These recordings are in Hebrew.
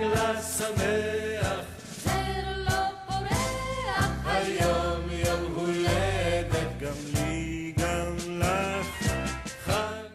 לה שמח, זר לא פורח היום יום הולדת, גם לי גם לך חג.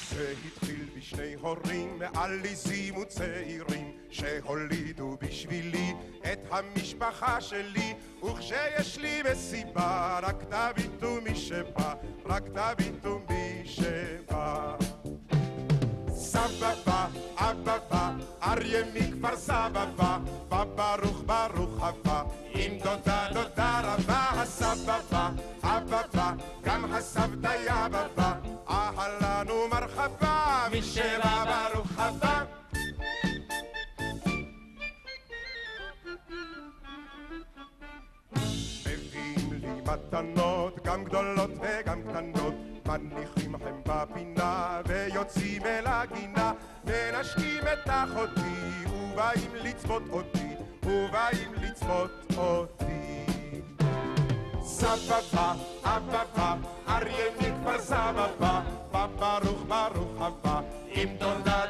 זה התחיל בשני הורים מעליזים וצעירים שהולידו בשבילי את המשפחה שלי, וכשיש לי מסיבה רק תביטו מי שבא, רק תביטו מי שבא. סבא בא, אבא בא, אריה מכפר סבא בא, ברוך ברוך הבא, עם דודה דודה רבה. הסבא בא, אבא בא, גם הסבתא יבא בא, אהלן ומרחבה, מי שבא ברוך הבא. מביאים לי מתנות, גם גדולות וגם קטנות, מניחים הם בפינה ויוצאים אל הגינה, מנשקים את אחותי ובאים לצפות אותי, ובאים לצפות אותי. סבא בא, אבא בא, אריה מכפר סבא בא, ברוך ברוך הבא, עם דודה